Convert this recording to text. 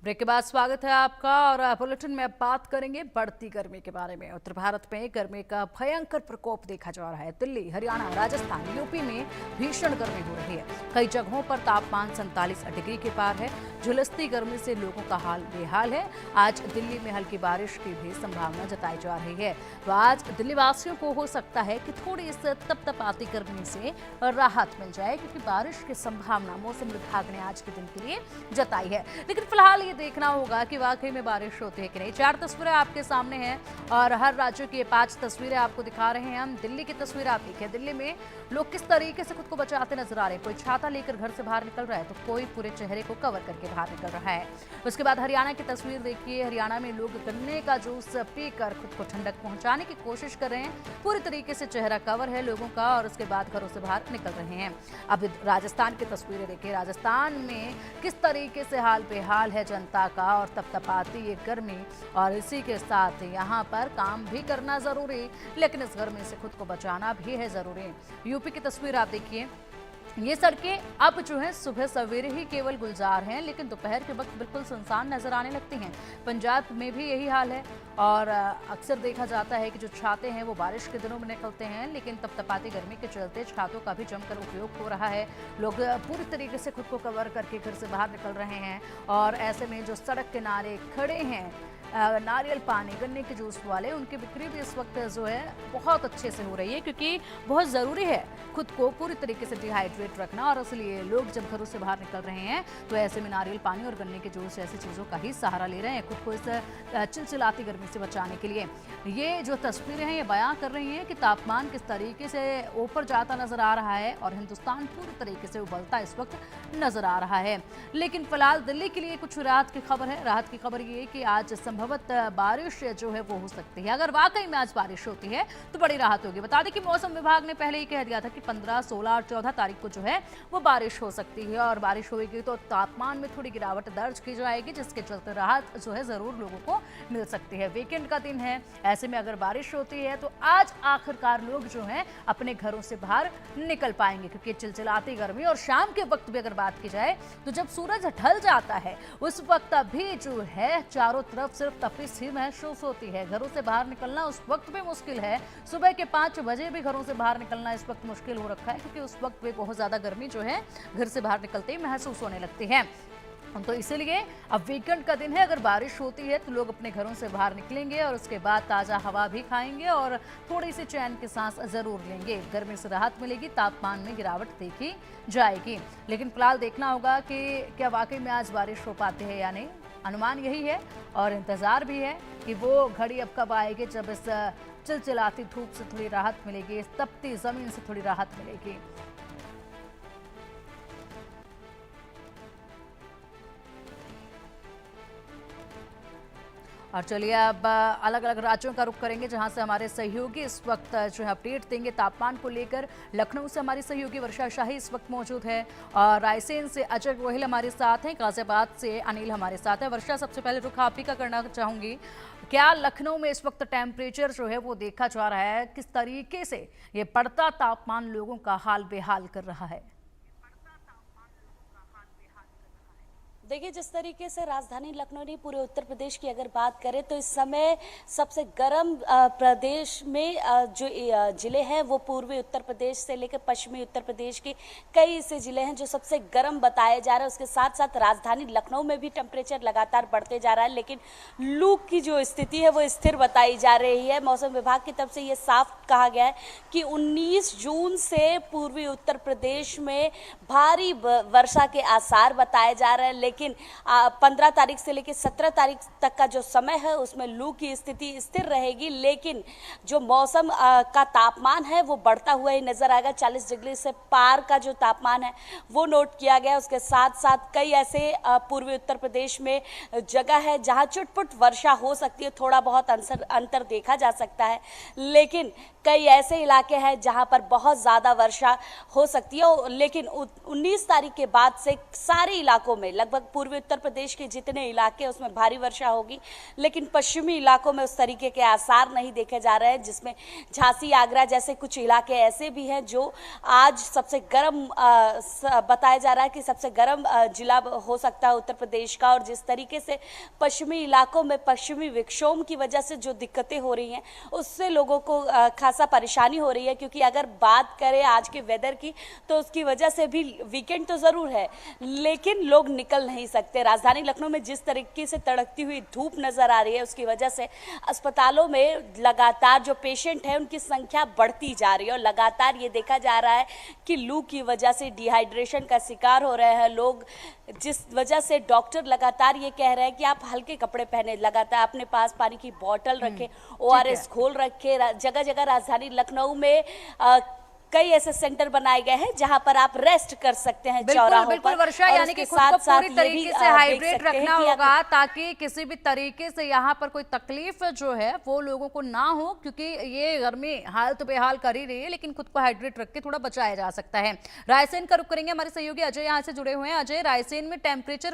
Break के बाद स्वागत है आपका और बुलेटिन में अब बात करेंगे बढ़ती गर्मी के बारे में। उत्तर भारत में गर्मी का भयंकर प्रकोप देखा जा रहा है। दिल्ली, हरियाणा, राजस्थान, यूपी में भीषण गर्मी हो रही है। कई जगहों पर तापमान 47 डिग्री के पार है। झुलसती गर्मी से लोगों का हाल बेहाल है। आज दिल्ली में हल्की बारिश की भी संभावना जताई जा रही है। तो आज दिल्ली वासियों को हो सकता है कि थोड़ी इस तपतपाती गर्मी से राहत मिल जाए, क्योंकि बारिश की संभावना मौसम विभाग ने आज के दिन के लिए जताई है। लेकिन फिलहाल ये देखना होगा कि वाकई में बारिश होती है कि नहीं। 4 तस्वीरें आपके सामने हैं और हर राज्य की 5 तस्वीरें आपको दिखा रहे हैं हम। दिल्ली की तस्वीर आप देखिए। दिल्ली में लोग किस तरीके से खुद को बचाते नजर आ रहे हैं। कोई छाता लेकर घर से बाहर निकल रहा है तो कोई पूरे चेहरे को कवर करके बाहर निकल रहा है। उसके बाद हरियाणा की तस्वीर देखिए। हरियाणा में लोग गन्ने का जूस पीकर खुद को ठंडक पहुंचाने की कोशिश कर रहे हैं। पूरी तरीके से चेहरा कवर है लोगों का और उसके बाद घरों से बाहर निकल रहे हैं। अब राजस्थान की तस्वीरें देखिए। राजस्थान में किस तरीके से हाल बेहाल है जनता का और तपतपाती ये गर्मी, और इसी के साथ यहाँ पर काम भी करना जरूरी, लेकिन इस गर्मी से खुद को बचाना भी है जरूरी। यूपी की तस्वीर आप देखिए। ये सड़कें अब जो है सुबह सवेरे ही केवल गुलजार हैं, लेकिन दोपहर के वक्त बिल्कुल सुनसान नजर आने लगती हैं। पंजाब में भी यही हाल है और अक्सर देखा जाता है कि जो छाते हैं वो बारिश के दिनों में निकलते हैं, लेकिन तपतपाती गर्मी के चलते छातों का भी जमकर उपयोग हो रहा है। लोग पूरी तरीके से खुद को कवर करके घर से बाहर निकल रहे हैं और ऐसे में जो सड़क किनारे खड़े हैं नारियल पानी, गन्ने के जूस वाले, उनकी बिक्री भी इस वक्त जो है बहुत अच्छे से हो रही है, क्योंकि बहुत ज़रूरी है खुद को पूरी तरीके से डिहाइड्रेट रखना। और इसलिए लोग जब घरों से बाहर निकल रहे हैं तो ऐसे में नारियल पानी और गन्ने के जूस ऐसी चीज़ों का ही सहारा ले रहे हैं खुद को इस चिलचिलाती गर्मी से बचाने के लिए। ये जो तस्वीरें हैं ये बयां कर रही हैं कि तापमान किस तरीके से ऊपर जाता नजर आ रहा है और हिंदुस्तान पूरी तरीके से उबलता इस वक्त नजर आ रहा है। लेकिन फिलहाल दिल्ली के लिए कुछ राहत की खबर है। राहत की खबर ये कि आज बारिश जो है वो हो सकती है। अगर वाकई में आज बारिश होती है तो बड़ी राहत होगी। बता दें कि मौसम विभाग ने पहले ही कह दिया था कि 15, 16 और 14 तारीख को जो है वो बारिश हो सकती है और बारिश होगी तो तापमान में थोड़ी गिरावट दर्ज की जाएगी, जिसके चलते राहत जो है जरूर लोगों को मिल सकती है। वीकेंड का दिन है, ऐसे में अगर बारिश होती है तो आज आखिरकार लोग जो है अपने घरों से बाहर निकल पाएंगे, क्योंकि चिलचिलाती गर्मी और शाम के वक्त भी अगर बात की जाए तो जब सूरज ढल जाता है उस वक्त भी जो है चारों तरफ सिर्फ तपिश ही महसूस होती है। घरों से बाहर निकलना उस वक्त भी मुश्किल है। सुबह के 5 बजे भी घरों से बाहर निकलना इस वक्त मुश्किल हो रखा है, क्योंकि उस वक्त भी बहुत ज्यादा गर्मी जो है घर से बाहर निकलते ही महसूस होने लगती है। तो इसीलिए अब वीकेंड का दिन है, अगर बारिश होती है तो लोग अपने घरों से बाहर निकलेंगे और उसके बाद ताज़ा हवा भी खाएंगे और थोड़ी सी चैन की सांस जरूर लेंगे। गर्मी से राहत मिलेगी, तापमान में गिरावट देखी जाएगी। लेकिन फिलहाल देखना होगा कि क्या वाकई में आज बारिश हो पाती है या नहीं। अनुमान यही है और इंतज़ार भी है कि वो घड़ी अब कब आएगी जब इस चिलचिलाती धूप से थोड़ी राहत मिलेगी, इस तपती ज़मीन से थोड़ी राहत मिलेगी। और चलिए अब अलग अलग राज्यों का रुख करेंगे, जहां से हमारे सहयोगी इस वक्त जो है अपडेट देंगे तापमान को लेकर। लखनऊ से हमारी सहयोगी वर्षा शाही इस वक्त मौजूद है और रायसेन से अजय गोहिल हमारे साथ हैं, गाजियाबाद से अनिल हमारे साथ है। वर्षा, सबसे पहले रुख आप ही का करना चाहूंगी। क्या लखनऊ में इस वक्त टेम्परेचर जो है वो देखा जा रहा है, किस तरीके से ये बढ़ता तापमान लोगों का हाल बेहाल कर रहा है? देखिए, जिस तरीके से राजधानी लखनऊ ने पूरे उत्तर प्रदेश की अगर बात करें तो इस समय सबसे गर्म प्रदेश में जो जिले हैं वो पूर्वी उत्तर प्रदेश से लेकर पश्चिमी उत्तर प्रदेश के कई ऐसे जिले हैं जो सबसे गर्म बताए जा रहे हैं। उसके साथ साथ राजधानी लखनऊ में भी टेम्परेचर लगातार बढ़ते जा रहा है, लेकिन लू की जो स्थिति है वो स्थिर बताई जा रही है। मौसम विभाग की तरफ से ये साफ कहा गया है कि 19 जून से पूर्वी उत्तर प्रदेश में भारी वर्षा के आसार बताए जा रहे हैं, लेकिन 15 तारीख से लेकर 17 तारीख तक का जो समय है उसमें लू की स्थिति स्थिर रहेगी, लेकिन जो मौसम का तापमान है वो बढ़ता हुआ ही नजर आएगा। 40 डिग्री से पार का जो तापमान है वो नोट किया गया। उसके साथ साथ कई ऐसे पूर्वी उत्तर प्रदेश में जगह है जहां चुटपुट वर्षा हो सकती है, थोड़ा बहुत अंतर देखा जा सकता है, लेकिन कई ऐसे इलाके हैं जहां पर बहुत ज़्यादा वर्षा हो सकती है। लेकिन 19 तारीख के बाद से सारे इलाकों में लगभग पूर्वी उत्तर प्रदेश के जितने इलाके हैं उसमें भारी वर्षा होगी, लेकिन पश्चिमी इलाकों में उस तरीके के आसार नहीं देखे जा रहे हैं, जिसमें झांसी, आगरा जैसे कुछ इलाके ऐसे भी हैं जो आज सबसे गर्म बताया जा रहा है कि सबसे गर्म जिला हो सकता है उत्तर प्रदेश का। और जिस तरीके से पश्चिमी इलाकों में पश्चिमी विक्षोभ की वजह से जो दिक्कतें हो रही हैं उससे लोगों को खासा परेशानी हो रही है, क्योंकि अगर बात करें आज के वेदर की तो उसकी वजह से भी वीकेंड तो ज़रूर है लेकिन लोग निकल नहीं सकते। राजधानी लखनऊ में जिस तरीके से तड़कती हुई धूप नज़र आ रही है उसकी वजह से अस्पतालों में लगातार जो पेशेंट है उनकी संख्या बढ़ती जा रही है और लगातार ये देखा जा रहा है कि लू की वजह से डिहाइड्रेशन का शिकार हो रहे हैं लोग, जिस वजह से डॉक्टर लगातार ये कह रहे हैं कि आप हल्के कपड़े पहने, लगातार अपने पास पानी की बोतल रखें, ORS घोल रखें। जगह जगह राजधानी लखनऊ में कई ऐसे सेंटर बनाए गए हैं जहां पर आप रेस्ट कर सकते हैं चौराहों बिल्कुल पर। वर्षा, यानी कि खुद को पूरी तरीके से हाइड्रेट रखना होगा ताकि किसी भी तरीके से यहाँ पर कोई तकलीफ जो है वो लोगों को ना हो, क्योंकि ये गर्मी हाल तो बेहाल कर ही रही है, लेकिन खुद को हाइड्रेट रख के थोड़ा बचाया जा सकता है। रायसेन का रुख करेंगे, हमारे सहयोगी अजय यहाँ से जुड़े हुए हैं। अजय, रायसेन में टेम्परेचर